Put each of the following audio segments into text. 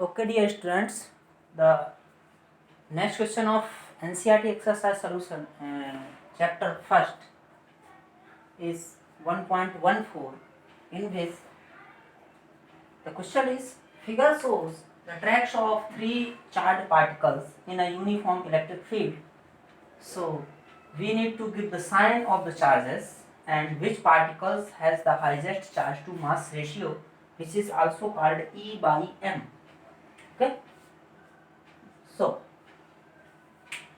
Okay, dear students, the next question of NCERT exercise solution, chapter first is 1.14, in which the question is figure shows the tracks of three charged particles in a uniform electric field. So we need to give the sign of the charges and which particles has the highest charge to mass ratio, which is also called E by M. Okay, so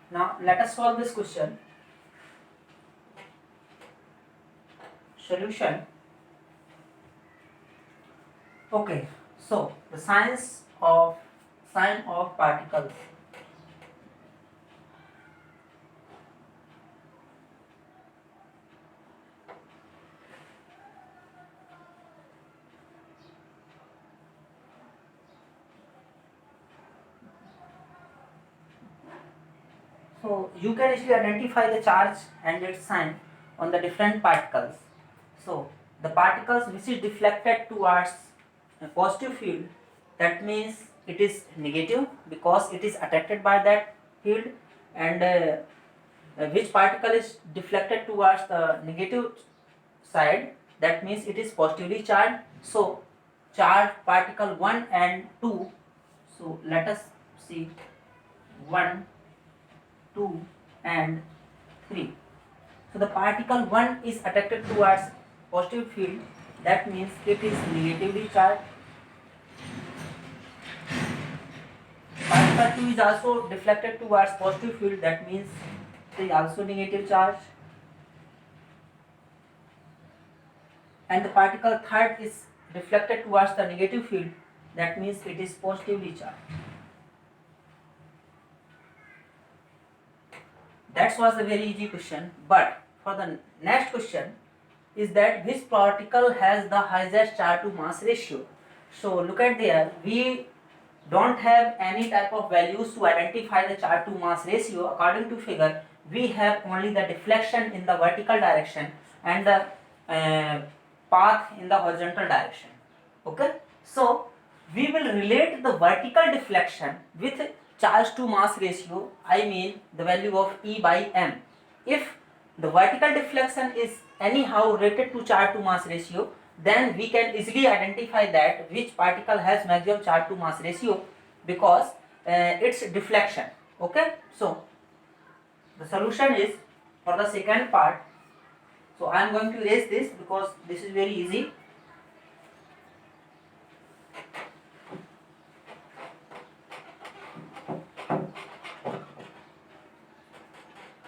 now let us solve this question. Solution. Okay, so the sign of particles. So you can easily identify the charge and its sign on the different particles. So the particles which is deflected towards a positive field, that means it is negative because it is attracted by that field, and which particle is deflected towards the negative side, that means it is positively charged. So charge particle 1 and 2. So let us see 1, 2 and 3. So the particle 1 is attracted towards positive field, that means it is negatively charged. Particle 2 is also deflected towards positive field, that means it is also negative charge. And the particle 3rd is deflected towards the negative field, that means it is positively charged. That was a very easy question, but for the next question is that which particle has the highest charge to mass ratio. So look at there, we don't have any type of values to identify the charge to mass ratio. According to figure, we have only the deflection in the vertical direction and the path in the horizontal direction. Okay, so we will relate the vertical deflection with charge to mass ratio, I mean the value of E by M. If the vertical deflection is anyhow related to charge to mass ratio, then we can easily identify that which particle has maximum charge to mass ratio because its deflection. Okay, so the solution is for the second part. So I am going to erase this because this is very easy.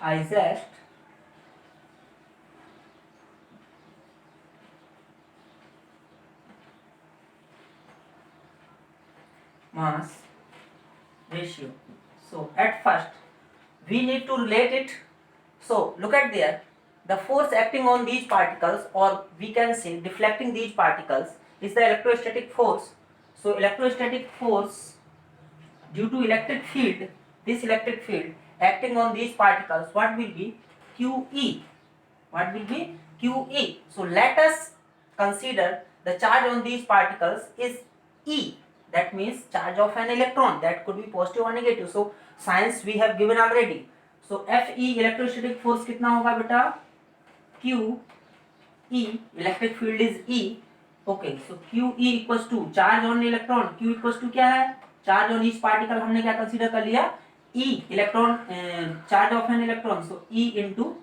Highest mass ratio. So at first we need to relate it. So look at there, the force acting on these particles, or we can say deflecting these particles, is the electrostatic force. So electrostatic force due to electric field, this electric field acting on these particles, what will be? QE. What will be? QE. So let us consider the charge on these particles is E, that means charge of an electron, that could be positive or negative. So signs we have given already. So Fe electrostatic force कितना होगा बेटा? Q E, electric field is E. Okay, so QE equals to charge on electron. Q equals to क्या है? Charge on each particle हमने क्या consider कर लिया? E, electron, charge of an electron. So E into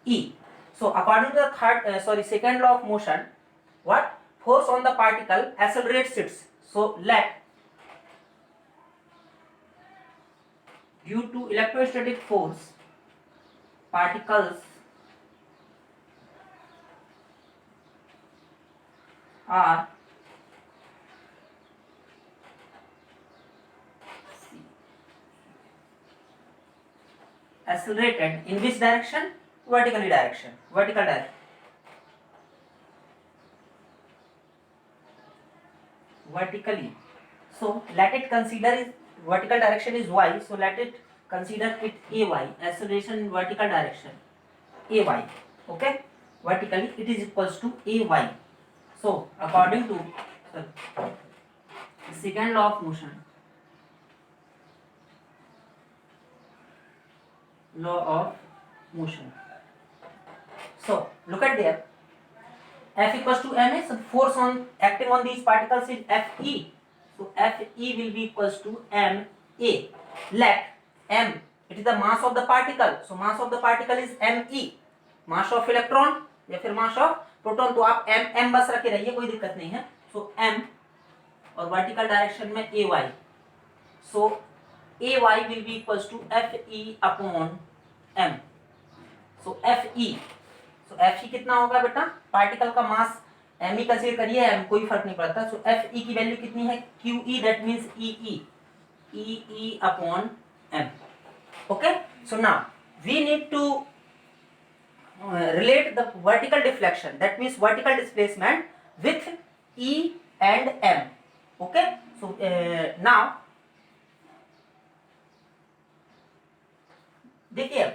E. So according to the second law of motion, what? Force on the particle accelerates it. So let, due to electrostatic force, particles are accelerated in which direction? Vertical direction. Vertically. So let it consider is vertical direction is y. So let it consider it ay, acceleration in vertical direction, ay. Okay, vertically it is equals to ay. So according to the second law of motion, law of motion. So look at there, F equals to ma, so force on acting on these particles is Fe. So Fe will be equals to ma. Let m, it is the mass of the particle, so mass of the particle is me, mass of electron या फिर mass of proton, तो आप m बस रखे रहिए, कोई दिक्कत नहीं है. So m और वर्टिकल डायरेक्शन में ay, so ay will be equals to Fe upon m. So Fe, so Fe कितना होगा बेटा, पार्टिकल का मास m ही कंसीडर करिए, m कोई फर्क नहीं पड़ता. So Fe की वैल्यू कितनी है, QE, that means E upon m. Okay, so now we need to relate the vertical deflection, that means vertical displacement, with E and m. Okay, so now देखिए,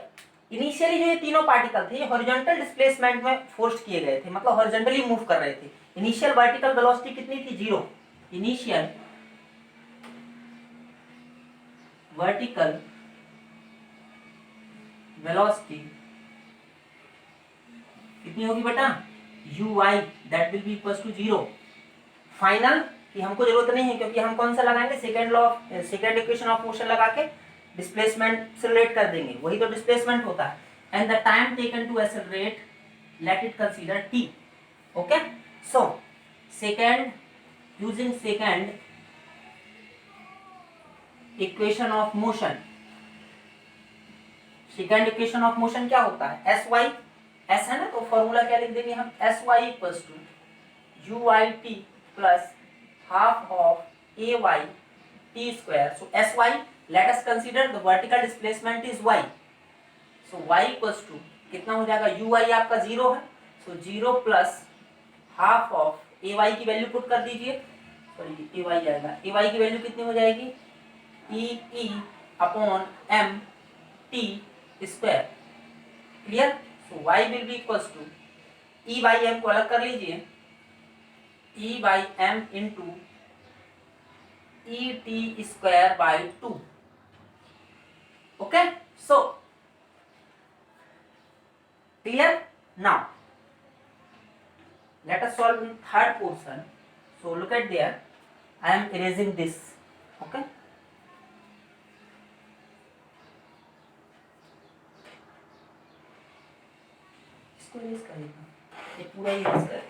initially जो ये तीनों particle थे ये horizontal displacement में force किए गए थे, मतलब हॉरिजॉन्टली मूव कर रहे थे. इनिशियल वर्टिकल वेलोसिटी कितनी थी, 0. इनिशियल वर्टिकल वेलोसिटी कितनी होगी बेटा, uy, that will be equals to 0. Final की हमको जरूरत नहीं है, क्योंकि हम कौन सा लगाएंगे, सेकेंड इक्वेशन ऑफ मोशन लगा के डिस्प्लेसमेंट से रिलेट कर देंगे, वही तो डिस्प्लेसमेंट होता है. And the time taken to accelerate, let it consider t. Okay, so second, using second equation of motion, second equation of motion क्या होता है, sy, s है ना, तो फॉर्मूला क्या लिख देंगे हम, sy equals to uyt plus half of ay t square. So sy, let us consider the vertical displacement is y, so y equals to कितना हो जाएगा, uy आपका 0 है, so 0 plus half of ay की वैल्यू पुट कर दीजिए, sorry ay आएगा, ay की वैल्यू कितनी हो जाएगी, e upon m t square. Clear, so y will be equals to e by m को अलग कर लीजिए, e by m into et square by 2. Okay, so clear. Now let us solve in third portion. So look at there, I am erasing this. Okay, इसको erase करिएगा, ये पूरा erase करें.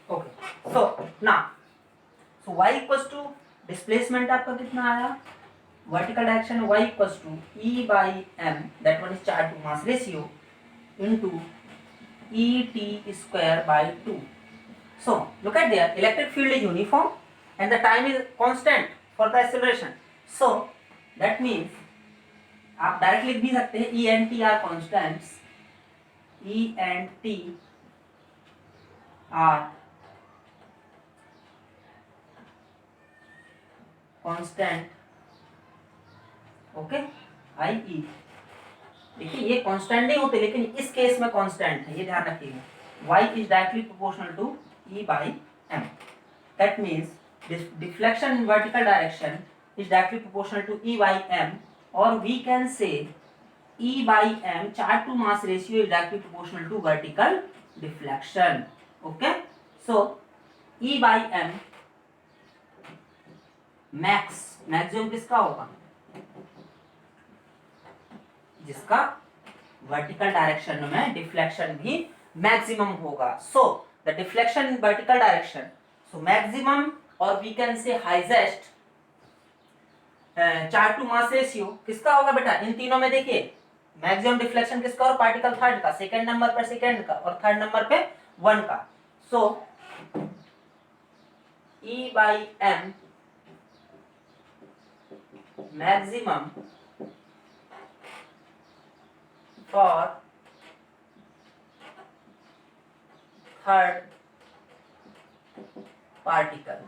Okay, so now, so y equals to displacement आपका कितना आया, vertical direction y equals to e by m, that one is charge to mass ratio, into et square by 2. So look at there, electric field is uniform and the time is constant for the acceleration. So that means आप direct लिख भी सकते हैं, e and t are constants, e and t are constant. Okay, I E, देखिए ये constant नहीं होते, लेकिन इस केस में कांस्टेंट है, ये ध्यान रखिएगा. y is directly proportional to e by m, that means deflection in vertical direction is directly proportional to e by m, और we can say e by m charge to mass ratio is directly proportional to vertical deflection. Okay, so e by m maximum किसका होगा, जिसका vertical direction में deflection भी maximum होगा. So the deflection in vertical direction, so maximum, और we can say highest charge to mass ratio किसका होगा बेटा, इन तीनों में देखिए मैक्सिमम डिफ्लेक्शन किसका, और पार्टिकल थर्ड का, सेकंड नंबर पर सेकंड का, और थर्ड नंबर पे 1 का. सो e by m maximum for third particle,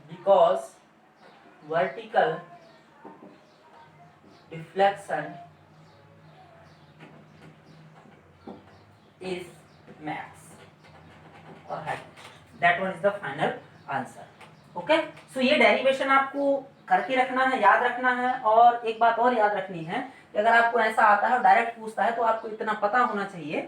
because vertical deflection is max or highest. That one is the final answer. Okay, so ये derivation आपको करके रखना है, याद रखना है। और एक बात और याद रखनी है कि अगर आपको ऐसा आता है और डायरेक्ट पूछता है तो आपको इतना पता होना चाहिए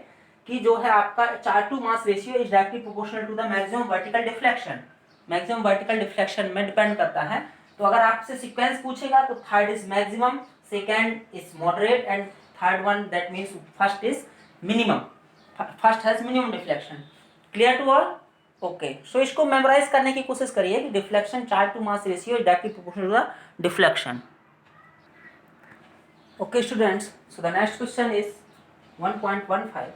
कि जो है आपका charge to mass ratio is directly proportional to the maximum vertical deflection. Maximum vertical deflection में डिपेंड करता है। तो अगर आपसे सीक्वेंस पूछेगा तो third is maximum, second is moderate and third one that means first is minimum. First has minimum deflection. Clear to all? Okay, so इसको memorise करने की कोशिश करिए कि deflection charge to mass ratio is directly proportional to the deflection. Okay students, so the next question is 1.15.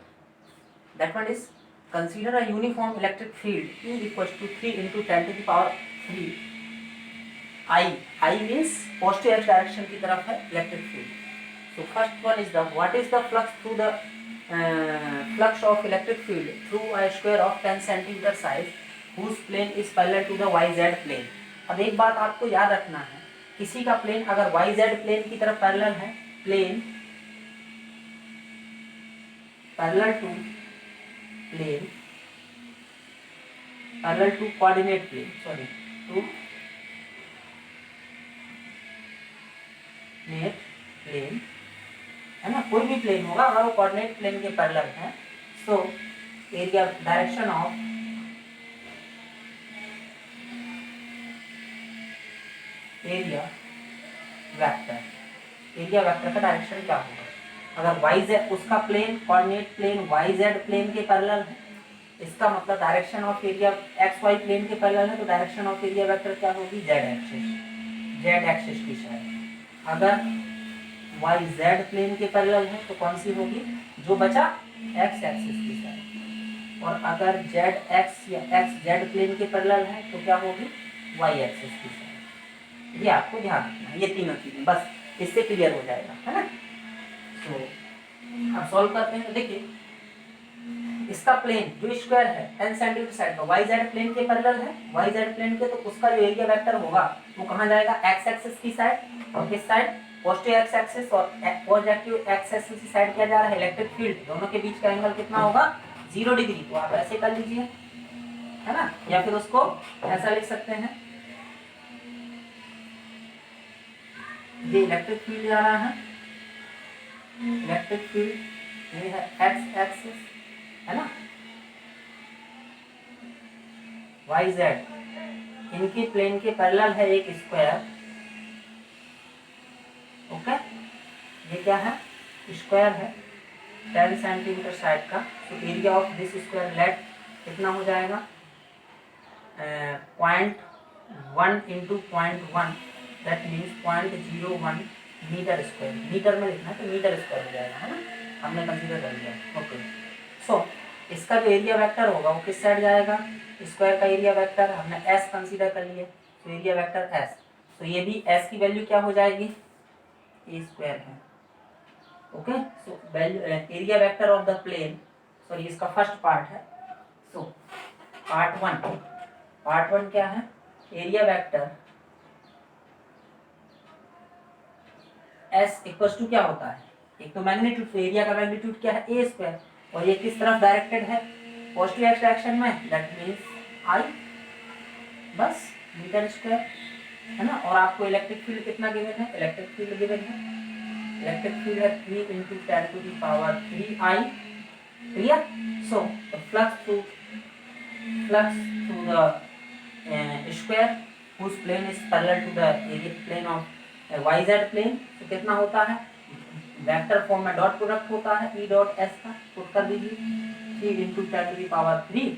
That one is, consider a uniform electric field E equals to 3 into 10 to the power 3 I means positive x direction की तरफ है electric field. So first one is the, what is the flux through the flux of electric field through a square of 10 centimeter size whose plane is parallel to the yz plane. अब एक बात आपको याद रखना है, किसी का plane अगर yz प्लेन की तरफ पैरेलल है, plane parallel to plane parallel to coordinate plane, sorry to net plane है ना, कोई भी प्लेन होगा अगर वो कोऑर्डिनेट प्लेन के पैरेलल है, so area direction of area vector का डायरेक्शन क्या होगा? अगर yz उसका plane coordinate plane yz plane के पैरेलल है, इसका मतलब direction of area xy plane के पैरेलल है, तो डायरेक्शन ऑफ एरिया वेक्टर क्या होगी? z एक्सिस की साइड। अगर yz प्लेन के पैरेलल है तो कौन सी होगी? जो बचा x एक्सिस की साइड। और अगर zx या xz प्लेन के पैरेलल है तो क्या होगी? y एक्सिस की साइड। ये आपको ध्यान रखना है, ये तीनों चीजें, बस इससे क्लियर हो जाएगा, है ना। तो अब सॉल्व करते हैं। तो देखिए इसका प्लेन जो स्क्वायर है n सेंटीमीटर साइड का yz प्लेन के पैरेलल है, yz प्लेन के, तो उसका जो एरिया वेक्टर होगा वो कहाँ जाएगा? x एक्सिस की साइड। और किस साइड? Positive x axis. और पॉजिटिव x एक्सिस की साइड क्या जा रहा है? Electric field. दोनों के बीच का एंगल कितना होगा? 0 डिग्री। तो आप ऐसे कर लीजिए, है ना, या फिर उसको ऐसा लिख सकते हैं, ये इलेक्ट्रिक फील्ड जा रहा है, इलेक्ट्रिक फील्ड ये है x एक्सिस, है ना, yz इनके प्लेन के पैरेलल है एक स्क्वायर। ओके, ये क्या है? स्क्वायर है 10 सेंटीमीटर साइड का। तो area of this square let कितना हो जाएगा? 0.1 into 0.1 that means 0.01 metre square. Metre में लिखना है तो मीटर स्क्वायर हो जाएगा, है ना, हमने कंसीडर कर लिया। ओके, सो इसका जो एरिया वेक्टर होगा वो किस साइड जाएगा? स्क्वायर का एरिया वेक्टर हमने एस कंसीडर कर लिया, तो एरिया वेक्टर एस। तो ये भी एस की वैल्यू क्या हो जाएगी? ए स्क्वायर है। Okay, so value area vector of the plane, sorry इसका फर्स्ट पार्ट है। सो पार्ट वन क्या है? Area vector S equals to क्या होता है? एक तो मैग्नीट्यूड, तो एरिया का मैग्नीट्यूड क्या है? A square. और ये किस तरफ डायरेक्टेड है? पॉजिटिव एक्स डायरेक्शन में, दैट मींस आई, बस मीटर स्क्वायर, है ना। और आपको इलेक्ट्रिक फील्ड कितना गिवन है? इलेक्ट्रिक फील्ड गिवन है, इलेक्ट्रिक फील्ड है 3 into 10 to the power 3 I। Clear? So the flux through the square whose plane is parallel to the area plane of yz plane, तो कितना होता है? Vector form में dot product होता है E dot S का, put कर दीजिए 3 into 10 to the power 3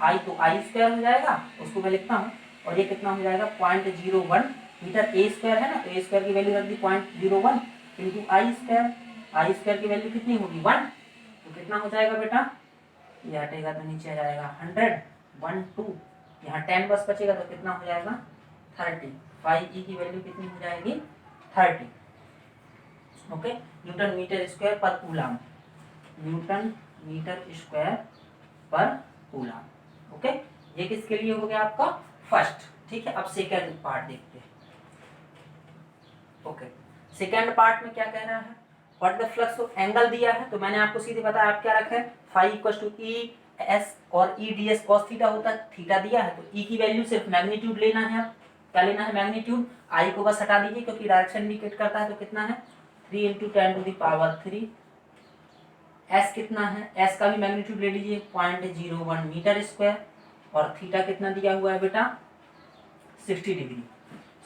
I तो I स्क्वायर हो जाएगा, उसको मैं लिखता हूँ। और ये कितना हो जाएगा? 0.01 मीटर। ए स्क्वायर है ना, तो ए स्क्वायर की वैल्यू रख दी 0.01 इंटू आई स्क्वायर की वैल्यू कितनी होगी? 1। तो कितना हो जाएगा बेटा? ये हटेगा तो नीचे आ जाएगा 100, 1 2, यहाँ 10 बस बचेगा तो कितना हो जाएगा? 30। 5e की वैल्यू कितनी हो जाएगी? 30। ओके, न्यूटन मीटर स्क्वायर पर कूलम, न्यूटन मीटर स्क्वायर पर कूलम। ओके, ये किसके लिए हो गया आपका? फर्स्ट। ठीक है, अब सेकंड पार्ट देखते हैं। ओके, सेकंड पार्ट में क्या कह रहा है? What the flux of angle दिया है, तो मैंने आपको सीधे बताया, आप क्या रखें? Phi equal to E S और E D S cos theta होता है, थीटा दिया है तो ई की वैल्यू सिर्फ मैग्नीट्यूड लेना है। आप क्या लेना है? मैग्नीट्यूड। आई को बस हटा दीजिए क्योंकि डायरेक्शन इंडिकेट करता है, तो कितना है 3 × 10⁻³ एस कितना है? एस का भी मैग्नीट्यूड ले लीजिए 0.01 मीटर स्क्वायर और थीटा कितना दिया हुआ है बेटा 60 डिग्री।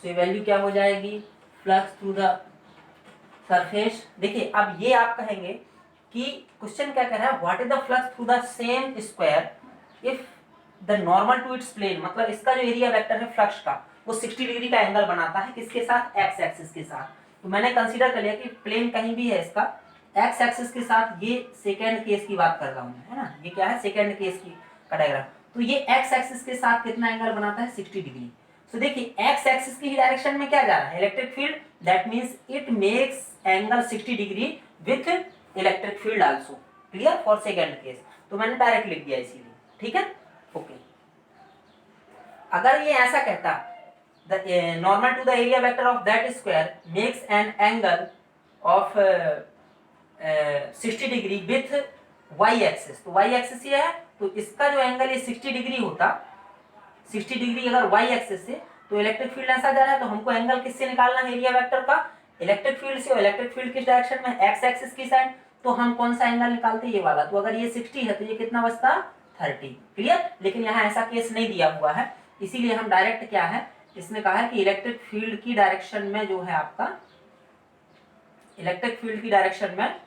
सो ये वैल्यू क्या हो जाएगी? Flux through the surface. देखिए अब ये आप कहेंगे कि क्वेश्चन क्या कह रहा है, what is the flux through the same square if the normal to its plane, मतलब इसका जो एरिया वेक्टर है फ्लक्स का वो 60 डिग्री का एंगल बनाता है, किसके साथ? एक्स एक्सिस के साथ। तो मैंने कंसीडर कर लिया कि प्लेन कहीं भी है इसका एक्स एक्सिस के साथ, ये सेकेंड केस की बात कर रहा हूँ है ना, ये क्या है सेकेंड केस की का डायग्राम। तो ये एक्स एक्सिस के साथ कितना एंगल बनाता है 60 डिग्री। सो देखिए एक्स एक्सिस की डायरेक्शन में क्या जा रहा है electric field, that means it makes angle 60 degree with electric field also. Clear for second case, तो मैंने डायरेक्ट लिख दिया इसीलिए, ठीक है ओके। अगर ये ऐसा कहता the normal to the area vector of that square makes an angle of 60 degree with y axis, तो वाई एक्सिस ये है तो इसका जो एंगल ये 60 डिग्री होता, 60 डिग्री अगर वाई एक्सिस से, तो इलेक्ट्रिक फील्ड ऐसा जा रहा है तो हमको एंगल किससे निकालना है एरिया वेक्टर का इलेक्ट्रिक फील्ड से, और इलेक्ट्रिक फील्ड किस डायरेक्शन में एक्स एक्सिस की साइड, तो हम कौन सा एंगल निकालते हैं ये वाला। तो अगर ये 60 है तो ये कितना बचता 30। क्लियर, लेकिन यहाँ ऐसा केस नहीं दिया हुआ है इसीलिए हम डायरेक्ट क्या है इसमें कहा है कि इलेक्ट्रिक फील्ड की डायरेक्शन में जो है आपका इलेक्ट्रिक फील्ड की डायरेक्शन में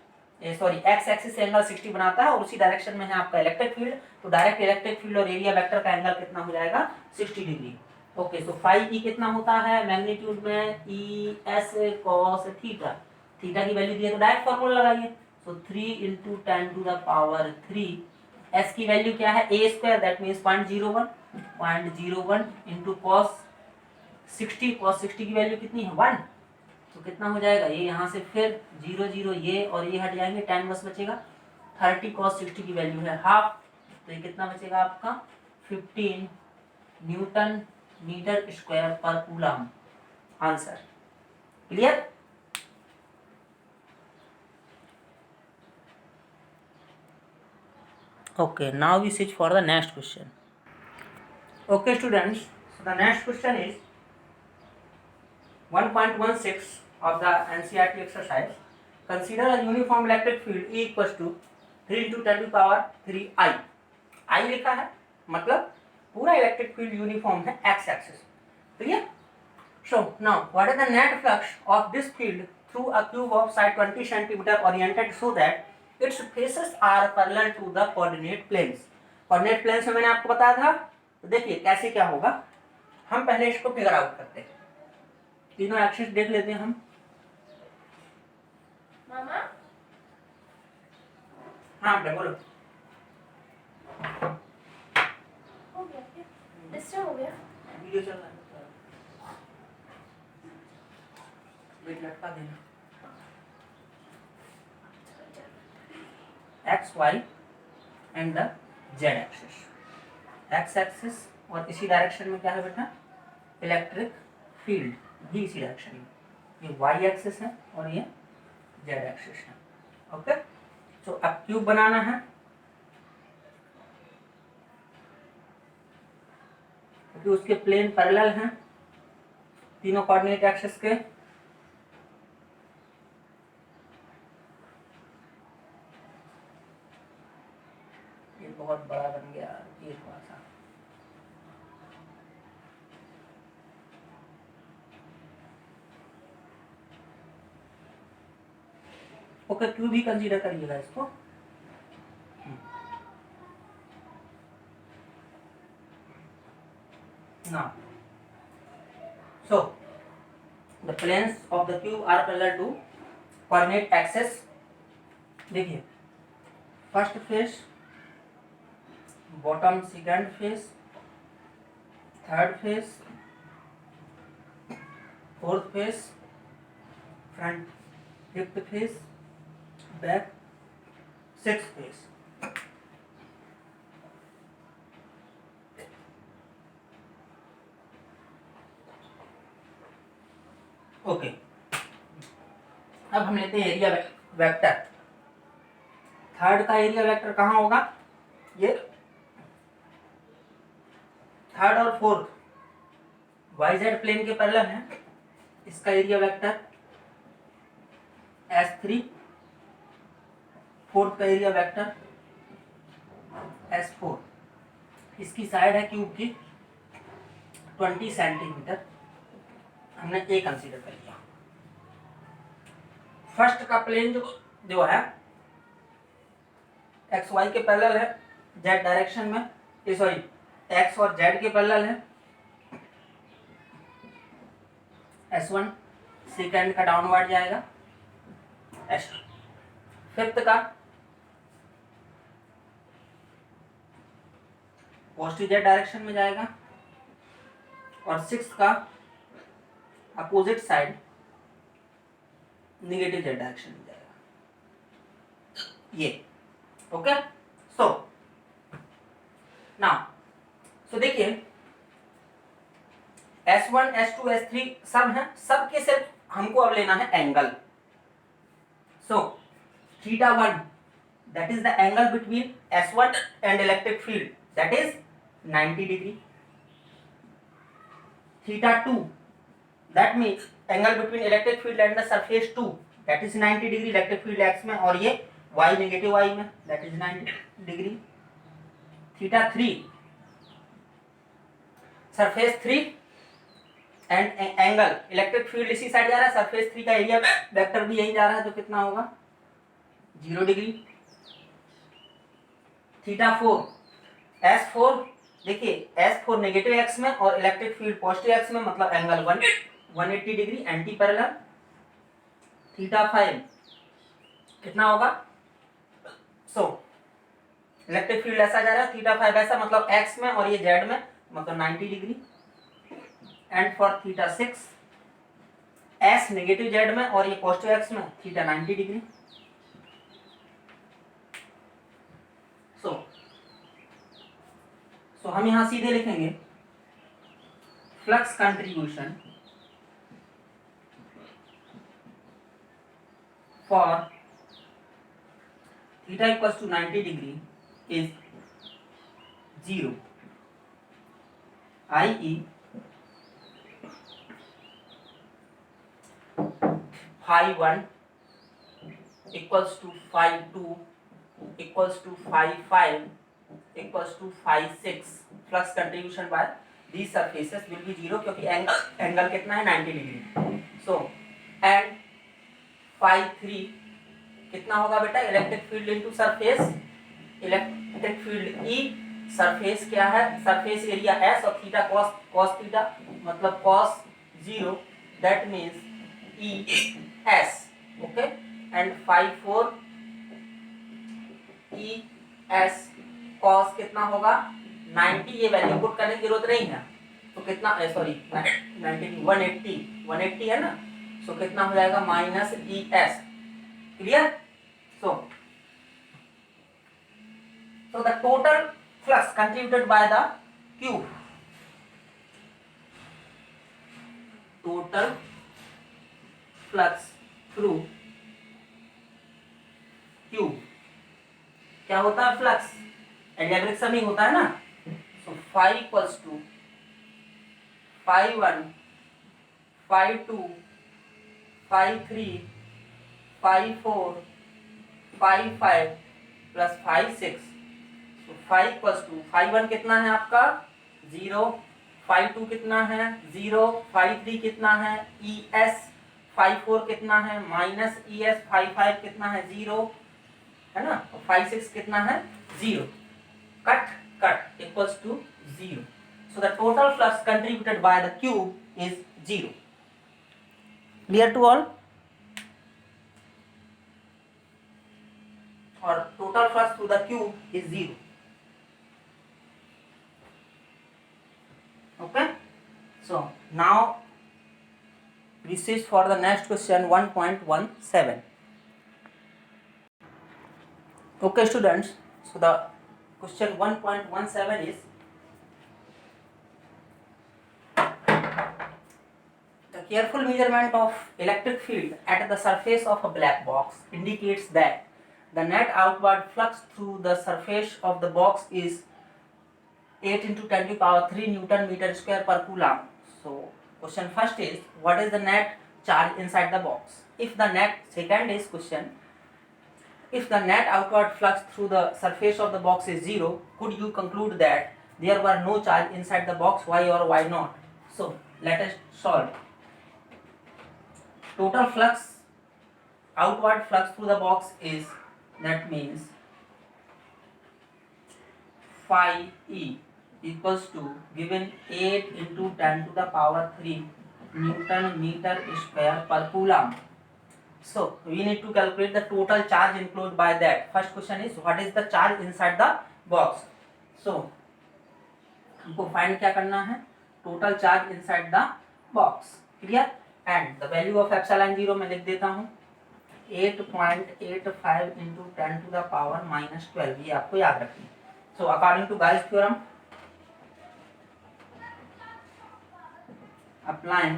सॉरी एक्स एक्सिस से एंगल 60 बनाता है और उसी डायरेक्शन में है आपका इलेक्ट्रिक फील्ड, तो डायरेक्ट इलेक्ट्रिक फील्ड और एरिया वेक्टर का एंगल कितना हो जाएगा 60 degree. Okay so phi E कितना होता है मैग्नीट्यूड में E S cos theta, theta की वैल्यू दी है तो डायरेक्ट फॉर्मूला लगाइए। सो 3 × 10⁻³ एस की वैल्यू क्या है A square that means 0.01 into cos 60 की वैल्यू कितनी है 1, तो कितना हो जाएगा ये यहाँ से फिर 0 0 ये और ये हट जाएंगे 10 बस बचेगा 30 cos 60 की वैल्यू है हाफ, तो ये कितना बचेगा आपका 15 न्यूटन मीटर स्क्वायर पर coulomb answer. Clear, okay now we switch for the next question. Okay students, so the next question is 1.16 of the NCERT exercise. Consider a uniform electric field E equals to 3 × 10⁻³ I. I लिखा है मतलब पूरा electric field uniform है x axis. Clear, so now what is the net flux of this field through a cube of side 20 centimetre oriented so that its faces are parallel to the coordinate planes. Coordinate planes में मैंने आपको बताया था, तो देखिए कैसे क्या होगा, हम पहले इसको फिगर आउट करते हैं, तीनों एक्सिस देख लेते हैं हम। मामा हाँ बेटा बोलो। हो गया क्या? डिस्टर्ब हो गया? वीडियो चल रहा है, वेट लटका देना। X y and the z axis, x axis और इसी डायरेक्शन में क्या है बेटा इलेक्ट्रिक फील्ड भी इसी डायरेक्शन में, ये वाई एक्सिस है और ये जेड एक्सिस है। ओके सो अब क्यूब बनाना है, क्योंकि उसके प्लेन पैरेलल हैं तीनों कोऑर्डिनेट एक्सिस के। ये बहुत बड़ा बन गया ये थोड़ा सा, ओके क्यूब भी कंसीडर करिएगा इसको। Now, so the planes of the cube are parallel to coordinate axis. देखिए first face, bottom second face, third phase, fourth face, front fifth face, back sixth face. Okay अब हम लेते हैं area vector. Third का area vector कहाँ होगा, ये third और फोर्थ YZ प्लेन के पैरेलल है, इसका एरिया वेक्टर S3, फोर्थ का एरिया वेक्टर S4, इसकी साइड है क्यूब की 20 सेंटीमीटर, हमने A कंसीडर कर लिया। फर्स्ट का प्लेन जो है XY के पैरेलल है, Z डायरेक्शन में, सॉरी X और Z के पैरेलल है, S1, सेकंड का डाउनवर्ड जाएगा S2, फिफ्थ का पॉजिटिव Z डायरेक्शन में जाएगा और सिक्स्थ का opposite side negative Z direction में जाएगा, ये ओके। सो नाउ सो देखिए S1 S2 S3 सब है, सब के सिर्फ हमको अब लेना है angle. So θ1 that is the angle between S1 and electric field, that is 90 degree. θ2 that means angle between electric field and the surface 2, that is 90 degree, electric field x में और ये y नेगेटिव y में, that is 90 degree. θ3 surface 3 and angle electric field इसी side जा रहा है, surface 3 का area vector भी यही जा रहा है, तो कितना होगा 0 डिग्री। θ4 S4 देखिए S4 नेगेटिव एक्स में और इलेक्ट्रिक फील्ड पॉजिटिव एक्स में, मतलब एंगल 180 डिग्री एंटी पैरेलल। θ5 कितना होगा, सो इलेक्ट्रिक फील्ड ऐसा जा रहा है, θ5 ऐसा, मतलब एक्स में और ये जेड में, मतलब 90 degree. And for θ6 S negative Z में और ये पॉजिटिव एक्स में, θ 90 डिग्री। सो हम यहां सीधे लिखेंगे flux contribution for θ equals to 90 degree is 0, i.e. phi1 equals to phi2 equals to phi5 equals to phi6, flux contribution by these surfaces will be 0 क्योंकि angle कितना है 90 डिग्री। सो एंड phi3 कितना होगा बेटा, electric field into surface, electric field E, surface क्या है, surface area S और theta cos theta, मतलब cos 0, that means ES, okay. And phi4 ES cos कितना होगा 90, ये वैल्यू पुट करने की जरूरत नहीं है, तो कितना सॉरी 90 180 है ना, सो कितना हो जाएगा minus ES, clear. So the total flux contributed by the cube, total flux through cube, क्या होता है फ्लक्स, एल्जेब्रिक समिंग होता है ना। So phi equals to phi1 phi2 phi3 phi4 phi5 plus phi6, तो phi इक्वल्स टू phi1 कितना है आपका 0, phi2 कितना है 0, phi3 कितना है ES, phi4 कितना है माइनस ES, phi5 कितना है 0 है ना, और phi6 कितना है 0, cut cut equals to 0। So the total flux contributed by the cube is 0. Clear to all? Or total flux through the cube is 0. Okay? So now this is for the next question 1.17. Okay students, so the question 1.17 is the careful measurement of electric field at the surface of a black box indicates that the net outward flux through the surface of the box is 8 into 10 to power 3 Newton meter square per coulomb. So question first is what is the net charge inside the box? If the net, second is question, if the net outward flux through the surface of the box is 0, could you conclude that there were no charge inside the box? Why or why not? So let us solve. Total flux, outward flux through the box is, that means phi E equals to given 8 into 10 to the power 3 Newton meter square per coulomb. So we need to calculate the total charge enclosed by that. First question is what is the charge inside the box? So हमको find क्या करना है? Total charge inside the box. Clear? And the value of epsilon 0 मैं लिख देता हूँ 8.85 into 10 to the power minus 12. ये आपको याद रखनी है. So according to Gauss theorem, applying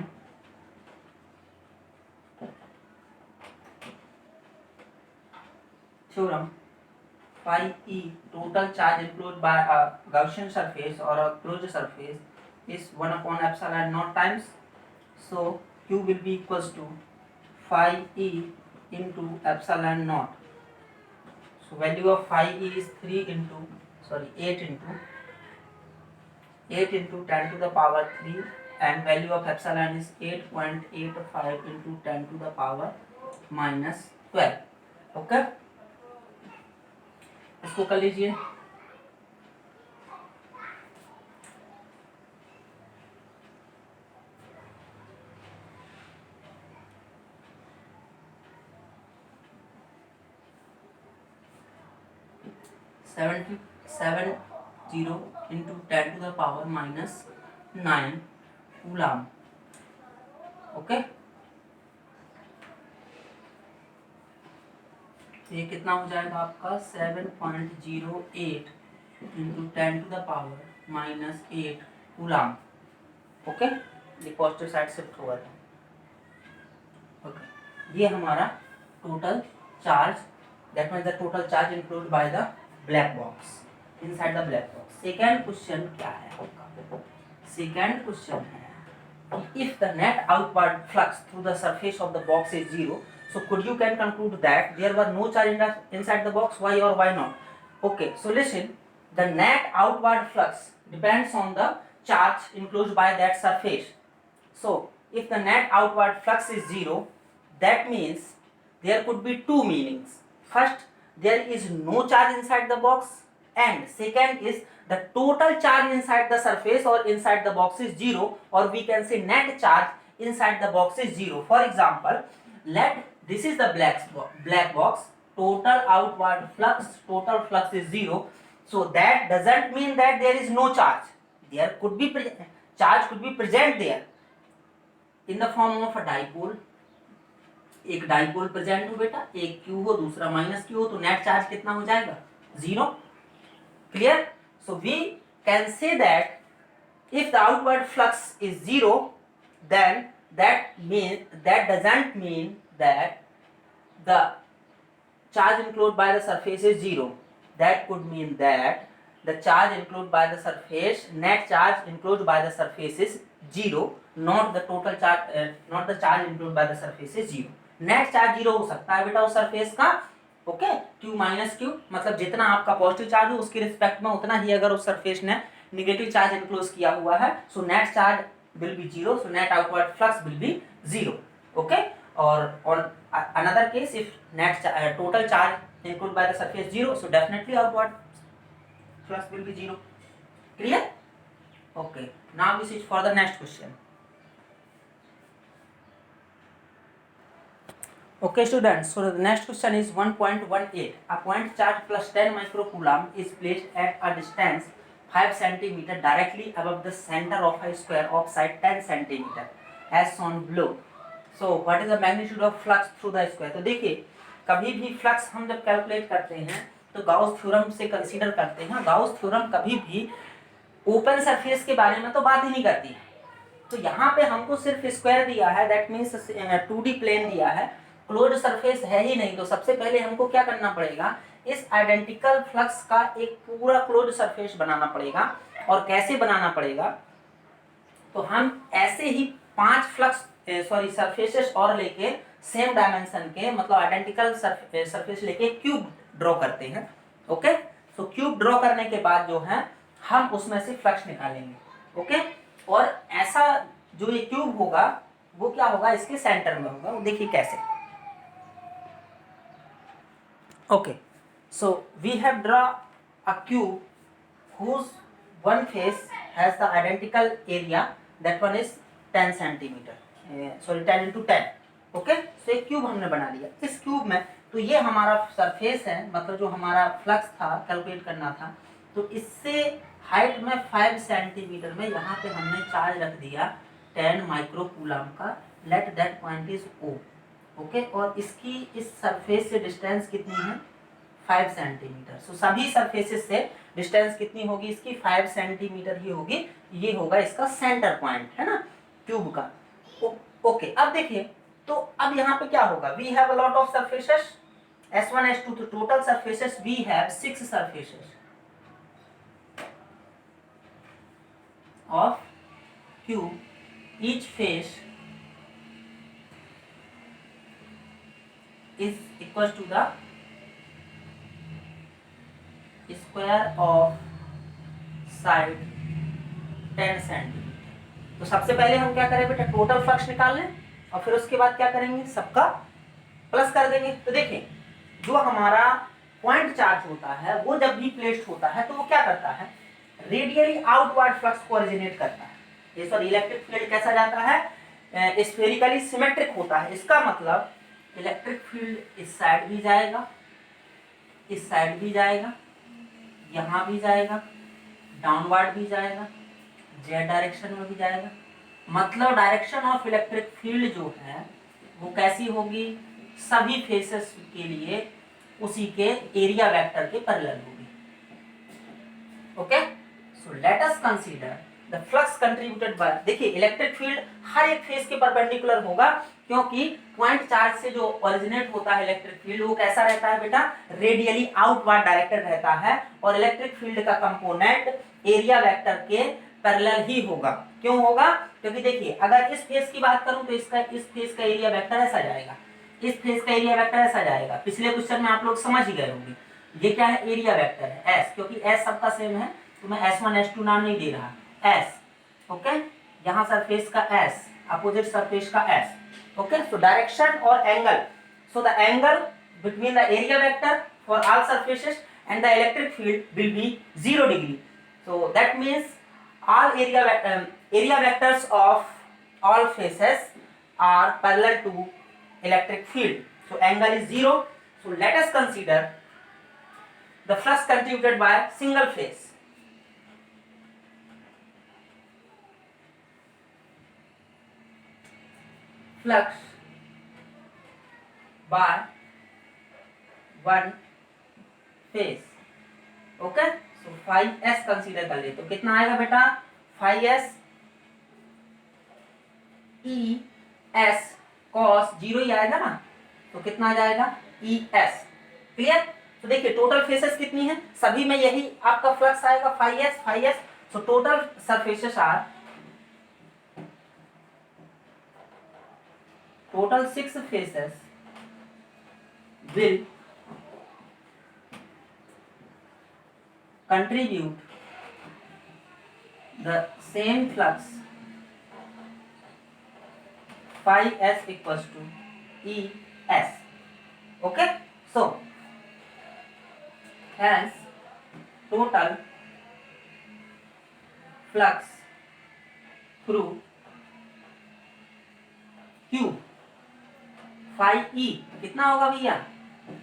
theorem, phi E, total charge enclosed by a Gaussian surface or a closed surface is 1 upon epsilon naught times. So Q will be equals to phi E into epsilon naught. So value of phi E is 8 into 10 to the power 3 and value of epsilon is 8.85 into 10 to the power minus 12. Okay, इसको कर लीजिए. $70 into 10 to the power minus 9 coulomb. Okay, ये कितना हो जाएगा आपका 7.08 into 10 to the power minus 8 coulomb. Okay, ये positive side shift हुआ था. ओके, ये हमारा total charge, that means the total charge include by the black box, inside the black box. Second question क्या है आपका? सेकेंड क्वेश्चन है if the net outward flux through the surface of the box is 0, so could you can conclude that there were no charge inside the box? Why or why not? Okay, so listen, the net outward flux depends on the charge enclosed by that surface. So if the net outward flux is 0, that means there could be two meanings. First, there is no charge inside the box, and second is the total charge inside the surface or inside the box is 0, or we can say net charge inside the box is 0. For example, this is the black box, total outward flux is 0, so that doesn't mean that there is no charge. There could be charge could be present there in the form of a dipole. एक dipole present हो बेटा, एक Q हो दूसरा minus Q हो, तो net charge कितना हो जाएगा? 0. Clear? So we can say that if the outward flux is 0, then that doesn't mean that the charge enclosed by the surface is 0. That could mean that the charge enclosed by the surface, net charge enclosed by the surface is 0, not the total charge, not the charge enclosed by the surface is 0. Net charge 0 हो सकता है बेटा उस surface का. Okay, Q minus Q मतलब जितना आपका positive charge हो उसके रिस्पेक्ट में उतना ही अगर उस सरफेस ने नेगेटिव चार्ज एनक्लोज किया हुआ है, so net charge will be 0, so net outward flux will be 0. Okay, और on another case if net total charge enclose by the surface 0, so definitely outward flux will be 0. Clear? Okay, now we switch for the next question. Okay students, so the next question is 1.18. A point charge plus 10 microcoulomb is placed at a distance 5 cm directly above the center of a square of side 10 cm as shown below. So what is the magnitude of flux through the square? तो देखिए, कभी भी flux हम जब calculate करते हैं तो Gauss theorem से कंसीडर करते हैं. गाउस थ्योरम कभी भी ओपन सरफेस के बारे में तो बात ही नहीं करती. तो यहाँ पे हमको सिर्फ स्क्वायर दिया है, दैट मीन्स 2D प्लेन दिया है, क्लोज्ड सरफेस है ही नहीं. तो सबसे पहले हमको क्या करना पड़ेगा, इस आइडेंटिकल फ्लक्स का एक पूरा क्लोज्ड सरफेस बनाना पड़ेगा. और कैसे बनाना पड़ेगा, तो हम ऐसे ही 5 फ्लक्स सरफेसेस और लेके सेम डायमेंशन के मतलब आइडेंटिकल सरफेस लेके क्यूब ड्रॉ करते हैं। ओके, सो क्यूब ड्रॉ करने के बाद जो है हम उसमें से फ्लक्स निकालेंगे। ओके, और ऐसा जो ये क्यूब होगा वो क्या होगा, इसके सेंटर में होगा। वो देखिए कैसे। Okay, so we have draw a cube whose one face has the identical area, that one is 10 centimeter, sorry 10 into 10। Okay, सो एक क्यूब हमने बना लिया। इस क्यूब में तो ये हमारा सरफेस है, मतलब जो हमारा फ्लक्स था कैलकुलेट करना था, तो इससे हाइट में 5 सेंटीमीटर में यहाँ पे हमने चार्ज रख दिया 10 माइक्रो कूलम का। Let that point is O। Okay, और इसकी इस सरफेस से डिस्टेंस कितनी है, 5 सेंटीमीटर। सो सभी सरफेसेस से डिस्टेंस कितनी होगी इसकी, 5 सेंटीमीटर ही होगी। ये होगा इसका सेंटर पॉइंट, है ना, ट्यूब का। ओके, अब देखिए, तो अब यहाँ पे क्या होगा, we have a lot of surfaces S1 S2, तो total surfaces we have 6 surfaces of cube, each face is equal to the square of side 10 centimetre. तो सबसे पहले हम क्या करें बेटा, टोटल फ्लक्स निकाल लें और फिर उसके बाद क्या करेंगे, सबका प्लस कर देंगे। तो देखिए, जो हमारा पॉइंट चार्ज होता है वो जब भी प्लेस्ड होता है तो वो क्या करता है, रेडियली आउटवर्ड फ्लक्स को ओरिजिनेट करता है। ये सॉरी इलेक्ट्रिक फील्ड कैसा जाता है, स्फेरिकली सिमेट्रिक होता है। इसका मतलब इलेक्ट्रिक फील्ड इस साइड भी जाएगा, इस साइड भी जाएगा, यहाँ भी जाएगा, डाउनवर्ड भी जाएगा, जेड डायरेक्शन में भी जाएगा। मतलब डायरेक्शन ऑफ इलेक्ट्रिक फील्ड जो है वो कैसी होगी, सभी फेसेस के लिए उसी के एरिया वेक्टर के पैरेलल होगी। Okay, so let us consider the flux contributed bye, देखिए इलेक्ट्रिक फील्ड हर एक फेस के परपेंडिकुलर होगा, क्योंकि पॉइंट चार्ज से जो ओरिजिनेट होता है इलेक्ट्रिक फील्ड वो कैसा रहता है बेटा, रेडियली आउटवर्ड डायरेक्टेड रहता है। और इलेक्ट्रिक फील्ड का कंपोनेंट एरिया वेक्टर के पैरेलल ही होगा। क्यों होगा, क्योंकि देखिए अगर इस फेस की बात करूं तो इसका इस फेस का एरिया वेक्टर ऐसा जाएगा, इस फेस का एरिया वेक्टर ऐसा जाएगा। पिछले क्वेश्चन में आप लोग समझ ही गए होंगे, ये क्या है, एरिया वेक्टर है S, क्योंकि S सबका सेम है तो मैं S1 S2 नाम नहीं दे रहा, S। ओके, यहाँ सरफेस का S, अपोजिट सरफेस का S। okay, so direction or angle, so the angle between the area vector for all surfaces and the electric field will be 0 degree, so that means all area vectors of all faces are parallel to electric field, so angle is 0. So let us consider the flux contributed by single phase. Flux by one phase. Okay, so phi s consider कर ले तो कितना आएगा बेटा, phi s e s cos 0 ही आएगा ना, तो कितना आ जाएगा e s। क्लियर, तो देखिए टोटल फेसेस कितनी है, सभी में यही आपका फ्लक्स आएगा phi s। So total surfaces are total 6 faces will contribute the same flux phi s equals to E s. Okay, so hence total flux through Q phi E कितना होगा भैया,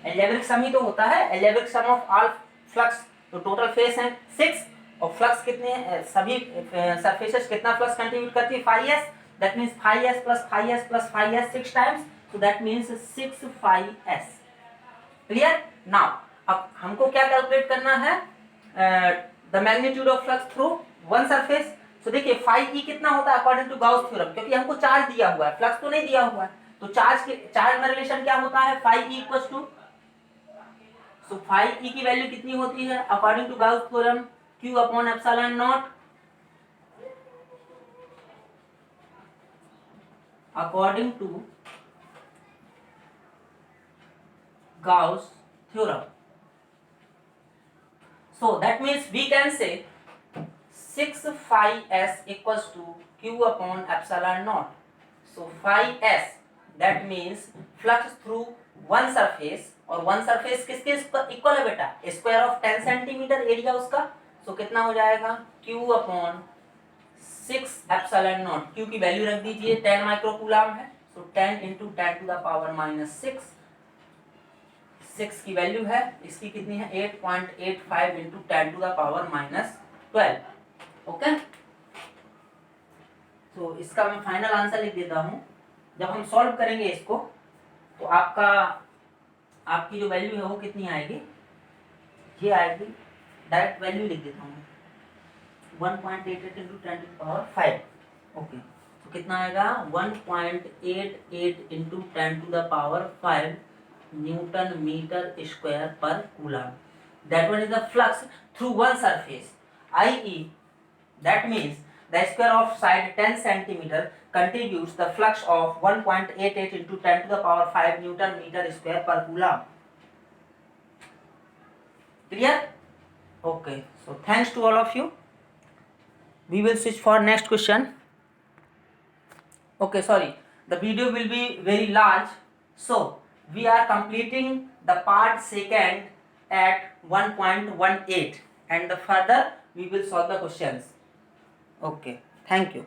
एल्जेब्रिक सम ही तो होता है, algebraic sum of all flux. तो total face है 6 और फ्लक्स कितने हैं, सभी सरफेसेस कितना फ्लक्स कंट्रीब्यूट करती है, phi S, that means phi S plus phi S plus phi S 6 times, so that means 6 phi S. Clear, now अब हमको क्या कैलकुलेट करना है, the magnitude of flux through one surface. So देखिए phi E कितना होता है according to Gauss theorem, क्योंकि हमको चार्ज दिया हुआ है, फ्लक्स तो नहीं दिया हुआ है, तो चार्ज में रिलेशन क्या होता है, phi E equals to, so phi E की वैल्यू कितनी होती है according to Gauss theorem, q upon epsilon not according to Gauss theorem. So that means we can say 6 phi s equals to q upon epsilon naught. So phi s, that means flux through one surface, और one surface किसके equal है बेटा, square of 10 centimetre area उसका. सो कितना हो जाएगा, q upon 6 epsilon not. q की value रख दीजिए 10 माइक्रोकूलम है. सो 10 into 10 to the power minus 6 की वैल्यू है, इसकी कितनी है 8.85 into 10 to the power minus 12. Okay, तो इसका मैं फाइनल आंसर लिख देता हूं. जब हम सॉल्व करेंगे इसको तो आपकी जो वैल्यू है वो कितनी आएगी, ये आएगी, डायरेक्ट वैल्यू लिख देता हूँ 1.88 into 10 to the power 5. Okay, तो कितना आएगा 1.88 into 10 to the power 5 newton metre square पर coulomb. That one is the flux through one surface, i.e. that means the square of side 10 centimeter contributes the flux of 1.88 into 10 to the power 5 Newton meter square per coulomb. Clear? Okay, so thanks to all of you. We will switch for next question. Okay, sorry, the video will be very large, so we are completing the part second at 1.18 and the further we will solve the questions. Okay, thank you.